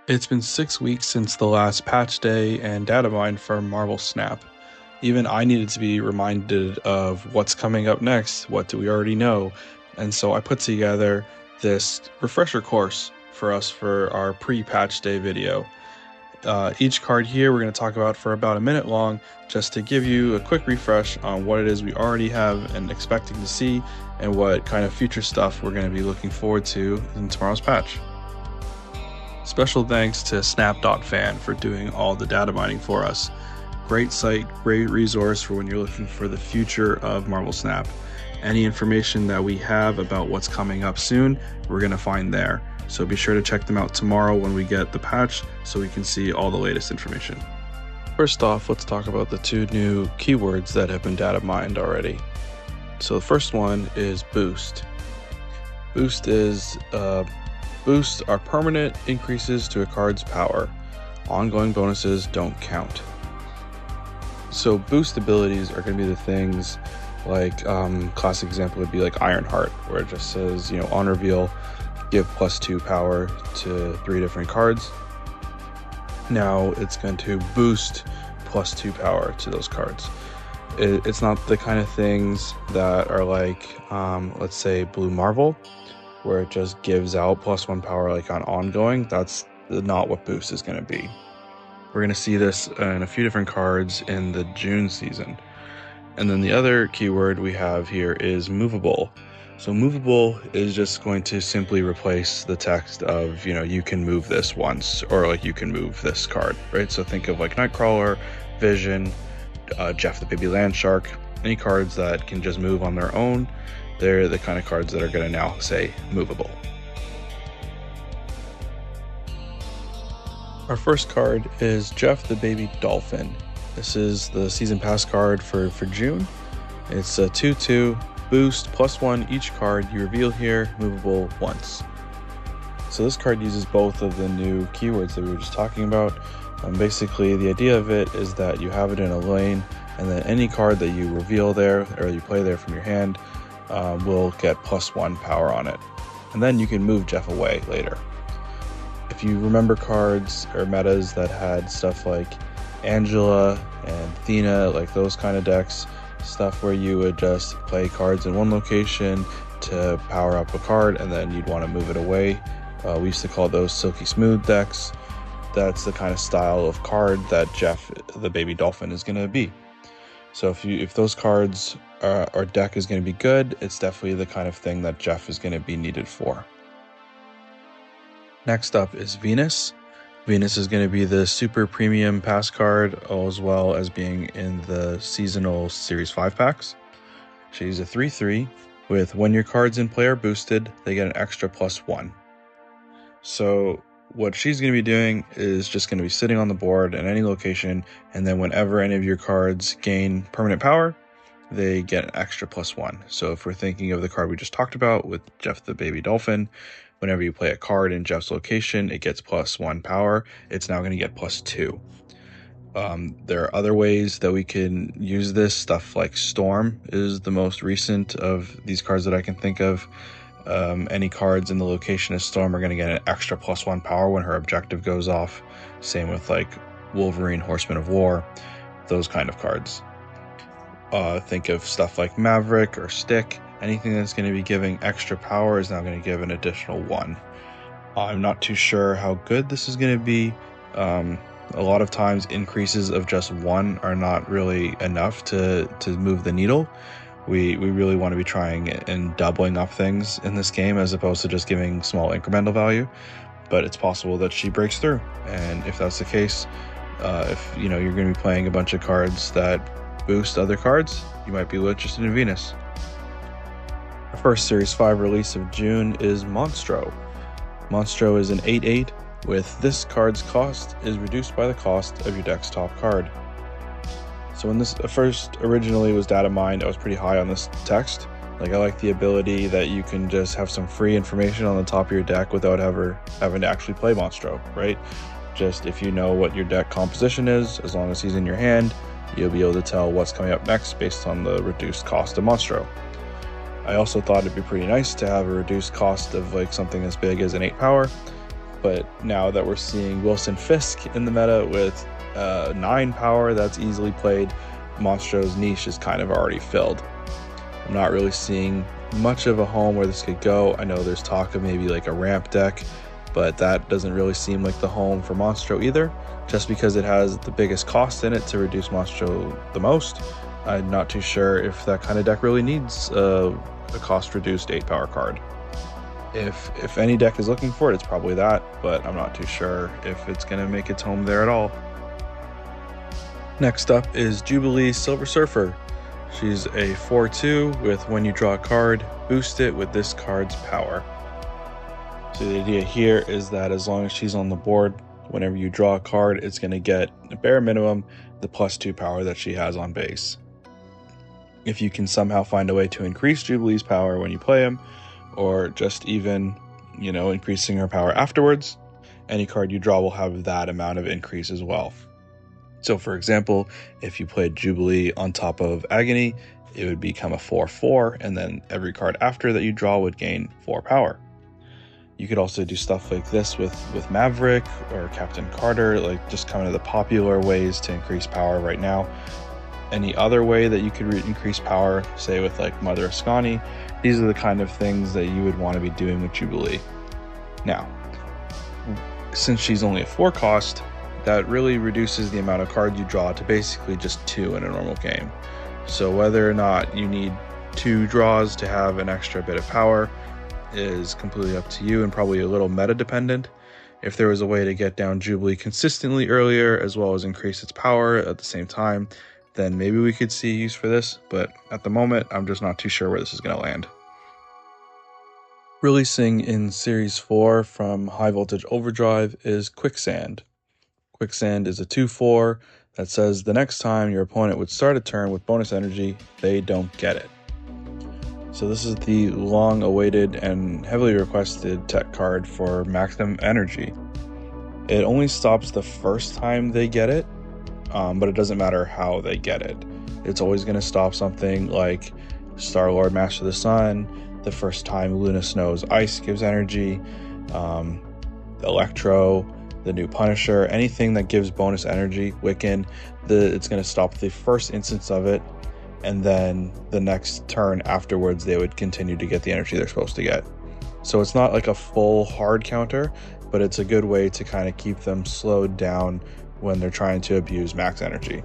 It's been 6 weeks since the last patch day and Datamined for Marvel Snap. Even I needed to be reminded of what's coming up next, what do we already know, and so I put together this refresher course for us for our pre-patch day video. Each card here we're going to talk about for about a minute long, just to give you a quick refresh on what it is we already have and expecting to see, and what kind of future stuff we're going to be looking forward to in tomorrow's patch. Special thanks to Snap.fan for doing all the data mining for us. Great site, great resource for when you're looking for the future of Marvel Snap. Any information that we have about what's coming up soon, we're going to find there. So be sure to check them out tomorrow when we get the patch so we can see all the latest information. First off, let's talk about the two new keywords that have been data mined already. So the first one is boost. Boosts are permanent increases to a card's power. Ongoing bonuses don't count. So boost abilities are going to be the things like, classic example would be like Ironheart, where it just says, on reveal, give +2 power to 3 different cards. Now it's going to boost +2 power to those cards. It's not the kind of things that are like, let's say Blue Marvel, where it just gives out +1 power like on ongoing. That's not what boost is going to be. We're going to see this in a few different cards in the June season. And then the other keyword we have here is movable. So movable is just going to simply replace the text of, you can move this once, or like you can move this card, right? So think of like Nightcrawler, Vision, Jeff the Baby Landshark, any cards that can just move on their own. They're the kind of cards that are going to now say movable. Our first card is Jeff the Baby Dolphin. This is the season pass card for June. It's a 2/2 boost +1 each card you reveal here, movable once. So this card uses both of the new keywords that we were just talking about. Basically, the idea of it is that you have it in a lane, and then any card that you reveal there or you play there from your hand will get +1 power on it. And then you can move Jeff away later. If you remember cards or metas that had stuff like Angela and Athena, like those kind of decks, stuff where you would just play cards in one location to power up a card and then you'd want to move it away. We used to call those Silky Smooth decks. That's the kind of style of card that Jeff the Baby Dolphin is going to be. So if those cards or deck is going to be good, it's definitely the kind of thing that Jeff is going to be needed for. Next up is Venus. Venus is going to be the super premium pass card, as well as being in the seasonal Series 5 packs. She's a 3/3 with when your cards in play are boosted, they get an extra +1. So what she's going to be doing is just going to be sitting on the board in any location, and then whenever any of your cards gain permanent power, they get an extra +1. So if we're thinking of the card we just talked about with Jeff the Baby Dolphin, whenever you play a card in Jeff's location, it gets +1 power. It's now going to get +2. There are other ways that we can use this. Stuff like Storm is the most recent of these cards that I can think of. Any cards in the location of Storm are going to get an extra +1 power when her objective goes off. Same with like Wolverine, Horseman of War, those kind of cards. Think of stuff like Maverick or Stick. Anything that's going to be giving extra power is now going to give an additional 1. I'm not too sure how good this is going to be. A lot of times increases of just 1 are not really enough to move the needle. We really want to be trying and doubling up things in this game as opposed to just giving small incremental value. But it's possible that she breaks through, and if that's the case, if you're going to be playing a bunch of cards that boost other cards, you might be interested in Venus. Our first Series 5 release of June is Monstro. Monstro is an 8/8 with this card's cost is reduced by the cost of your deck's top card. So when this first originally was data mined, I was pretty high on this text. Like, I like the ability that you can just have some free information on the top of your deck without ever having to actually play Monstro, right? Just if you know what your deck composition is, as long as he's in your hand, you'll be able to tell what's coming up next based on the reduced cost of Monstro. I also thought it'd be pretty nice to have a reduced cost of like something as big as an 8 power. but now that we're seeing Wilson Fisk in the meta with 9 power that's easily played, Monstro's niche is kind of already filled. I'm not really seeing much of a home where this could go. I know there's talk of maybe like a ramp deck, but that doesn't really seem like the home for Monstro either, just because it has the biggest cost in it to reduce Monstro the most. I'm not too sure if that kind of deck really needs a cost reduced 8 power card. If any deck is looking for it, it's probably that, but I'm not too sure if it's going to make its home there at all. Next up is Jubilee Silver Surfer. She's a 4/2 with when you draw a card, boost it with this card's power. So the idea here is that as long as she's on the board, whenever you draw a card, it's going to get a bare minimum the +2 power that she has on base. If you can somehow find a way to increase Jubilee's power when you play him, or just even, increasing her power afterwards, any card you draw will have that amount of increase as well. So for example, if you played Jubilee on top of Agony, it would become a 4/4, and then every card after that you draw would gain 4 power. You could also do stuff like this with Maverick or Captain Carter, like just kind of the popular ways to increase power right now. Any other way that you could increase power, say with like Mother Ascani, these are the kind of things that you would want to be doing with Jubilee. Now, since she's only a 4 cost, that really reduces the amount of cards you draw to basically just 2 in a normal game. So whether or not you need 2 draws to have an extra bit of power is completely up to you and probably a little meta dependent. If there was a way to get down Jubilee consistently earlier as well as increase its power at the same time, then maybe we could see use for this, but at the moment I'm just not too sure where this is going to land. Releasing in Series 4 from High Voltage Overdrive is Quicksand. Quicksand is a 2/4 that says the next time your opponent would start a turn with bonus energy, they don't get it. So this is the long-awaited and heavily requested tech card for maximum energy. It only stops the first time they get it, but it doesn't matter how they get it. It's always going to stop something like Star-Lord Master of the Sun, the first time Luna Snow's Ice gives energy, Electro, the new Punisher, anything that gives bonus energy, Wiccan, it's going to stop the first instance of it, and then the next turn afterwards they would continue to get the energy they're supposed to get. So it's not like a full hard counter, but it's a good way to kind of keep them slowed down when they're trying to abuse max energy.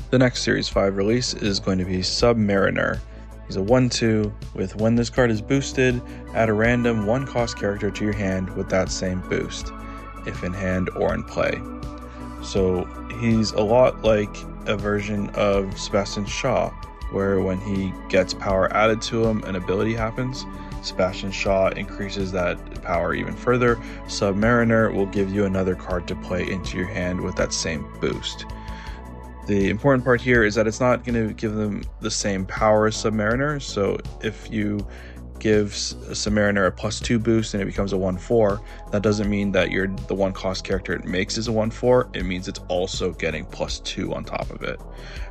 The next Series 5 release is going to be Submariner. He's a 1/2 with when this card is boosted, add a random 1-cost character to your hand with that same boost, if in hand or in play. So he's a lot like a version of Sebastian Shaw, where when he gets power added to him, an ability happens. Sebastian Shaw increases that power even further. Submariner will give you another card to play into your hand with that same boost. The important part here is that it's not going to give them the same power as Submariner, so if you give Submariner a +2 boost and it becomes a 1/4, that doesn't mean that the 1-cost character it makes is a 1/4, it means it's also getting +2 on top of it.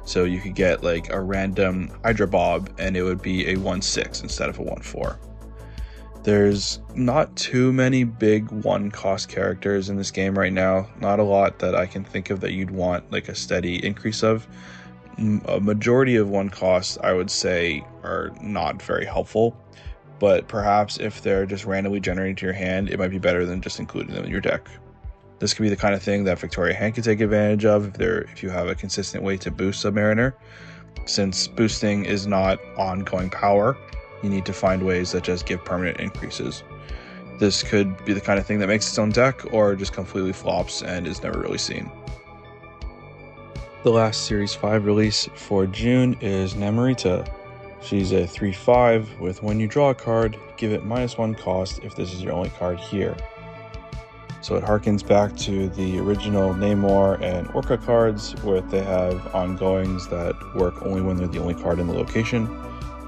So you could get like a random Hydra Bob and it would be a 1/6 instead of a 1/4. There's not too many big 1-cost characters in this game right now, not a lot that I can think of that you'd want like a steady increase of. A majority of 1-costs I would say are not very helpful, but perhaps if they're just randomly generated to your hand, it might be better than just including them in your deck. This could be the kind of thing that Victoria Hand can take advantage of if you have a consistent way to boost Submariner. Since boosting is not ongoing power, you need to find ways that just give permanent increases. This could be the kind of thing that makes its own deck or just completely flops and is never really seen. The last Series 5 release for June is Namorita. She's a 3/5 with when you draw a card, give it -1 cost if this is your only card here. So it harkens back to the original Namor and Orca cards where they have ongoings that work only when they're the only card in the location,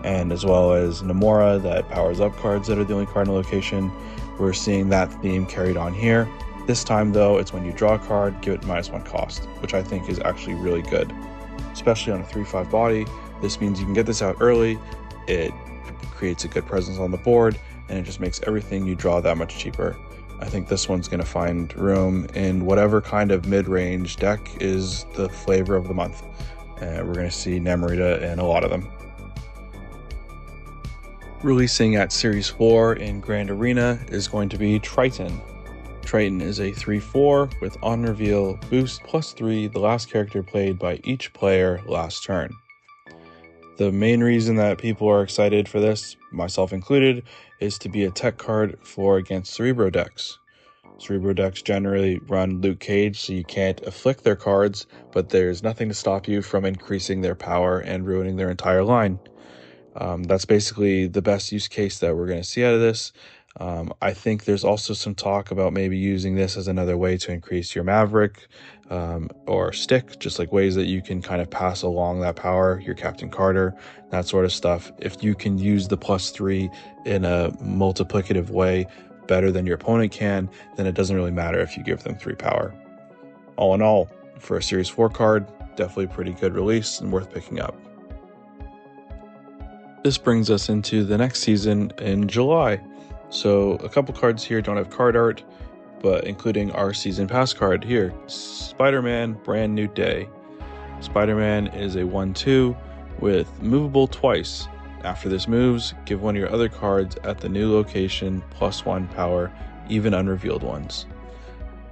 and as well as Namora that powers up cards that are the only card in the location. We're seeing that theme carried on here. This time though, it's when you draw a card, give it -1 cost, which I think is actually really good, especially on a 3/5 body. This means you can get this out early, it creates a good presence on the board, and it just makes everything you draw that much cheaper. I think this one's going to find room in whatever kind of mid-range deck is the flavor of the month. We're going to see Namorita in a lot of them. Releasing at Series 4 in Grand Arena is going to be Triton. Triton is a 3/4 with on reveal boost +3 the last character played by each player last turn. The main reason that people are excited for this, myself included, is to be a tech card for against Cerebro decks. Cerebro decks generally run Luke Cage, so you can't afflict their cards, but there's nothing to stop you from increasing their power and ruining their entire line. That's basically the best use case that we're going to see out of this. I think there's also some talk about maybe using this as another way to increase your Maverick or Stick, just like ways that you can kind of pass along that power, your Captain Carter, that sort of stuff. If you can use the +3 in a multiplicative way better than your opponent can, then it doesn't really matter if you give them 3 power. All in all, for a Series 4 card, definitely a pretty good release and worth picking up. This brings us into the next season in July. So a couple cards here don't have card art, but including our season pass card here, Spider-Man Brand New Day. Spider-Man is a 1/2 with movable twice. After this moves, give one of your other cards at the new location +1 power, even unrevealed ones.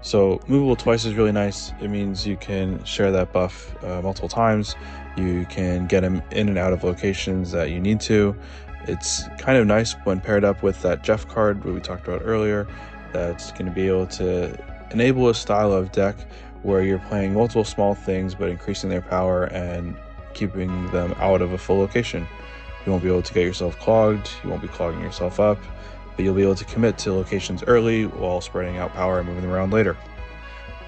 So movable twice is really nice. It means you can share that buff multiple times. You can get him in and out of locations that you need to. It's kind of nice when paired up with that Jeff card that we talked about earlier. That's going to be able to enable a style of deck where you're playing multiple small things but increasing their power and keeping them out of a full location. You won't be able to get yourself clogged, you won't be clogging yourself up, but you'll be able to commit to locations early while spreading out power and moving them around later.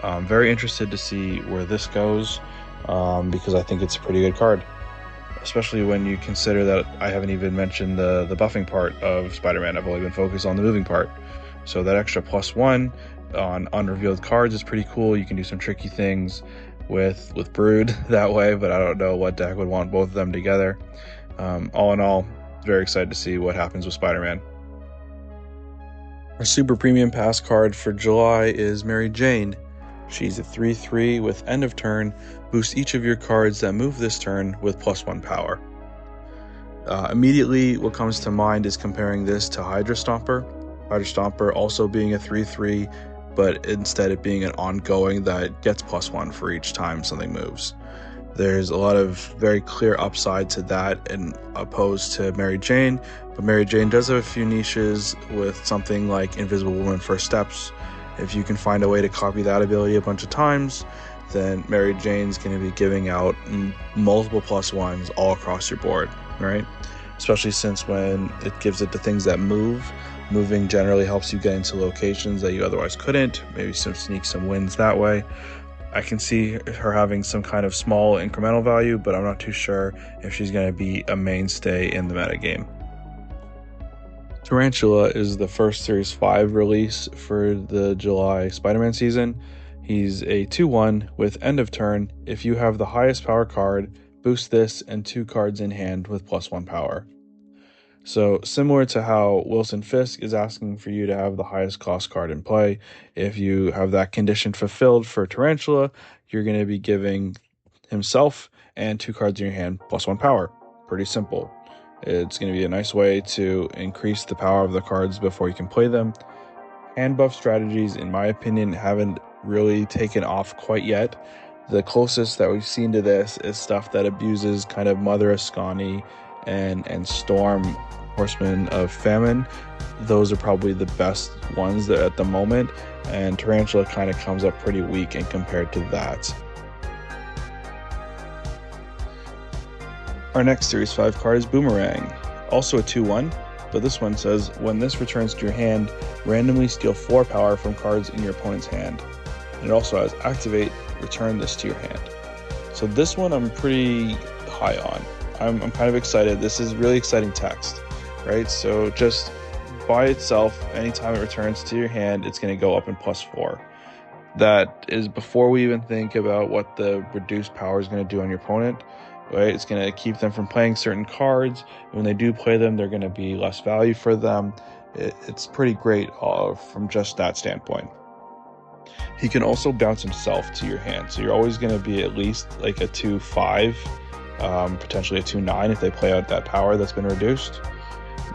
I'm very interested to see where this goes because I think it's a pretty good card, especially when you consider that I haven't even mentioned the buffing part of Spider-Man. I've only been focused on the moving part. So that extra +1 on unrevealed cards is pretty cool. You can do some tricky things with Brood that way, but I don't know what deck would want both of them together. All in all, very excited to see what happens with Spider-Man. Our super premium pass card for July is Mary Jane. She's a 3/3 with end of turn, boost each of your cards that move this turn with +1 power. Immediately what comes to mind is comparing this to Hydra Stomper. Hydra Stomper also being a 3/3, but instead it being an ongoing that gets +1 for each time something moves. There's a lot of very clear upside to that and opposed to Mary Jane, but Mary Jane does have a few niches with something like Invisible Woman First Steps. If you can find a way to copy that ability a bunch of times, then Mary Jane's going to be giving out multiple +1s all across your board, right? Especially since when it gives it to things that move. Moving generally helps you get into locations that you otherwise couldn't, maybe sneak some wins that way. I can see her having some kind of small incremental value, but I'm not too sure if she's going to be a mainstay in the metagame. Tarantula is the first Series 5 release for the July Spider-Man season. He's a 2/1 with end of turn. If you have the highest power card, boost this and 2 cards in hand with +1 power. So similar to how Wilson Fisk is asking for you to have the highest cost card in play, if you have that condition fulfilled for Tarantula, you're going to be giving himself and 2 cards in your hand +1 power. Pretty simple. It's going to be a nice way to increase the power of the cards before you can play them. Hand buff strategies, in my opinion, haven't really taken off quite yet. The closest that we've seen to this is stuff that abuses kind of Mother Ascani and Storm, Horsemen of Famine. Those are probably the best ones that at the moment, and Tarantula kind of comes up pretty weak in compared to that. Our next Series 5 card is Boomerang, also a 2/1, but this one says, when this returns to your hand, randomly steal 4 power from cards in your opponent's hand. And it also has activate, return this to your hand. So this one I'm pretty high on. I'm kind of excited. This is really exciting text, right? So just by itself, anytime it returns to your hand, it's going to go up in +4. That is before we even think about what the reduced power is going to do on your opponent, right? It's going to keep them from playing certain cards. When they do play them, they're going to be less value for them. It's pretty great from just that standpoint. He can also bounce himself to your hand, so you're always going to be at least like a 2-5, potentially a 2-9 if they play out that power that's been reduced.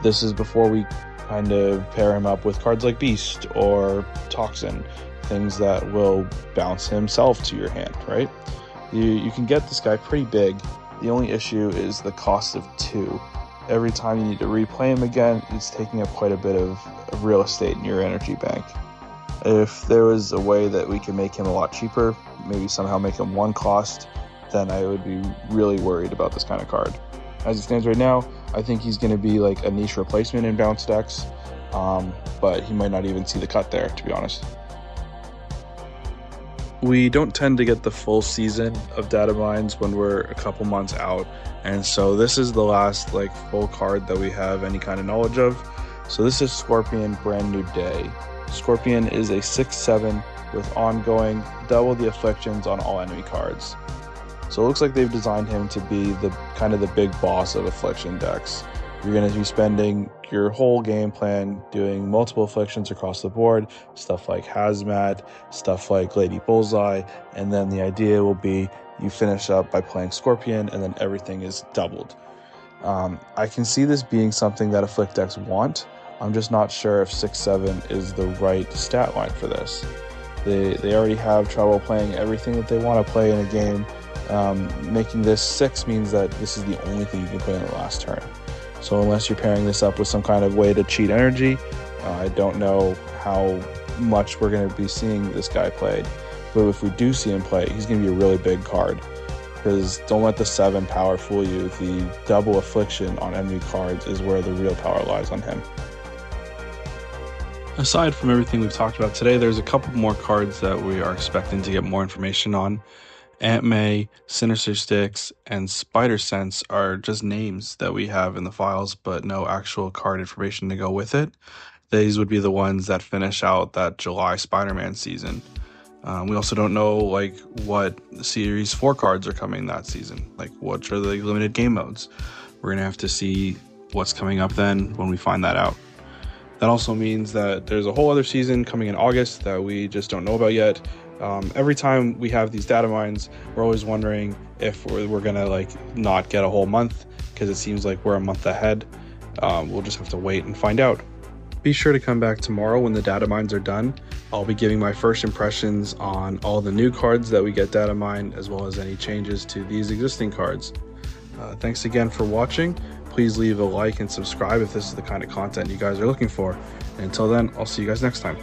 This is before we kind of pair him up with cards like Beast or Toxin, things that will bounce himself to your hand, right? You can get this guy pretty big. The only issue is the cost of 2. Every time you need to replay him again, it's taking up quite a bit of real estate in your energy bank. If there was a way that we could make him a lot cheaper, maybe somehow make him 1 cost, then I would be really worried about this kind of card. As it stands right now, I think he's going to be like a niche replacement in bounce decks, but he might not even see the cut there, to be honest. We don't tend to get the full season of Datamines when we're a couple months out, and so this is the last like full card that we have any kind of knowledge of. So this is Scorpion Brand New Day. Scorpion is a 6/7 with ongoing, double the afflictions on all enemy cards. So it looks like they've designed him to be the kind of the big boss of affliction decks. You're going to be spending your whole game plan doing multiple afflictions across the board, stuff like Hazmat, stuff like Lady Bullseye, and then the idea will be you finish up by playing Scorpion and then everything is doubled. I can see this being something that afflict decks want. I'm just not sure if 6/7 is the right stat line for this. They already have trouble playing everything that they want to play in a game. Making this 6 means that this is the only thing you can play in the last turn. So unless you're pairing this up with some kind of way to cheat energy, I don't know how much we're going to be seeing this guy played. But if we do see him play, he's going to be a really big card. Because don't let the 7 power fool you. The double affliction on enemy cards is where the real power lies on him. Aside from everything we've talked about today, there's a couple more cards that we are expecting to get more information on. Aunt May, Sinister Sticks, and Spider Sense are just names that we have in the files, but no actual card information to go with it. These would be the ones that finish out that July Spider-Man season. We also don't know like what Series 4 cards are coming that season, like what are the limited game modes. We're going to have to see what's coming up then when we find that out. That also means that there's a whole other season coming in August that we just don't know about yet. Every time we have these data mines, we're always wondering if we're gonna like not get a whole month because it seems like we're a month ahead. We'll just have to wait and find out. Be sure to come back tomorrow when the data mines are done. I'll be giving my first impressions on all the new cards that we get data mined, as well as any changes to these existing cards. Thanks again for watching. Please leave a like and subscribe if this is the kind of content you guys are looking for. And until then, I'll see you guys next time.